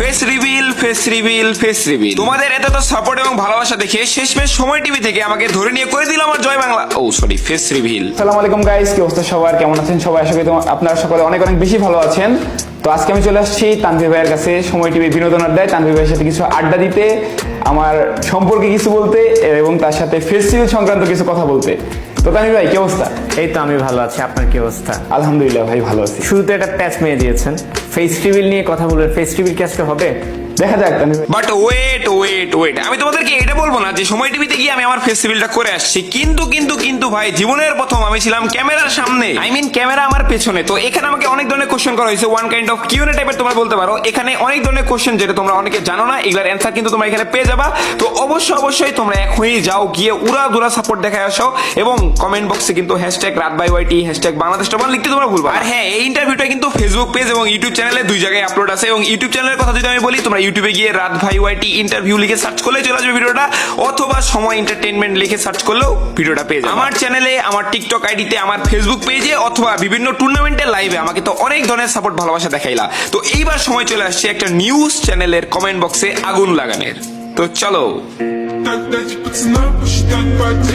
Face reveal, face reveal, face reveal. তোমাদের এত তো সাপোর্ট এবং ভালোবাসা দেখে শেষমেশ সময় টিভি থেকে আমাকে ধরে নিয়ে করে দিল আমার জয় বাংলা, ও সরি, ফেস রিভিল। আসসালামু আলাইকুম গাইস, কি অবস্থা সবার, কেমন আছেন সবাই? আশা করি আপনারা সকলে অনেক অনেক বেশি ভালো আছেন। তো আজকে আমি চলে আসছি তানভীর ভাইয়ের কাছে, সময় টিভি বিনোদন আড্ডায় তানভীর ভাইয়ের সাথে কিছু আড্ডা দিতে, আমার সম্পর্কে কিছু বলতে এবং তার সাথে ফেস্টিভ্যাল সংক্রান্ত কিছু কথা বলতে। তো তানভীর ভাই কি অবস্থা? এই তো আমি ভালো আছি, আপনার কি অবস্থা? আলহামদুলিল্লাহ ভাই, ভালো আছি। শুরুতে একটা প্যাচ মেরে দিয়েছেন, ফেস্টিভ্যাল নিয়ে কথা বলবেন। ফেস্টিভ্যাল কি আজকে হবে? দেখা যাক তানভীর ভাই। বাট ওয়েট, আমি তোমাদেরকে এটা বলবো না যে সময় টিভিতে গিয়ে আমি আমার ফেস্টিভ্যালটা করে আসছি, কিন্তু ভাই জীবনের প্রথম আমি ছিলাম ক্যামেরার সামনে, আই মিন ক্যামেরা আমার পেছনে। তো এখানে আমাকে অনেক ধরনের কোশ্চেন করা হয়েছে, ওয়ান কাইন্ড অফ কিউএনএ টাইপের তোমরা বলতে পারো। এখানে অনেক ধরনের কোশ্চেন যেটা তোমরা অনেকে জানো না, এগুলার অ্যান্সার কিন্তু তোমরা এখানে পেয়ে যাবা। তো অবশ্যই তোমরা এখনই যাও, গিয়ে উড়া সাপোর্ট দেখায় আসো এবং কমেন্ট বক্সে কিন্তু হ্যাশট্যাগ রাত by YT, hashtag Bangladesh topper লিখতে তোমরা ভুলবা। আর হ্যাঁ, এই ইন্টারভিউটা কিন্তু ফেসবুক পেজ এবং ইউটিউব চ্যানেলে দুই জায়গায় আপলোড আছে। এবং ইউটিউব চ্যানেলের কথা যদি আমি বলি, তোমরা ইউটিউবে গিয়ে রাত ভাই ওয়াইটি ইন্টারভিউ লিখে সার্চ করলে চলে আসবে ভিডিওটা, অথবা সময় এন্টারটেইনমেন্ট লিখে সার্চ করলেও ভিডিওটা পেয়ে যাবে। আমার চ্যানেলে, আমার টিকটক আইডিতে, আমার ফেসবুক পেজে অথবা বিভিন্ন টুর্নামেন্টের লাইভে আমাকে তো অনেক ধরনের সাপোর্ট ভালোবাসা দেখাইলা। তো এইবার সময় চলে আসছে একটা নিউজ চ্যানেলের কমেন্ট বক্সে আগুন লাগানোর। তো চলো।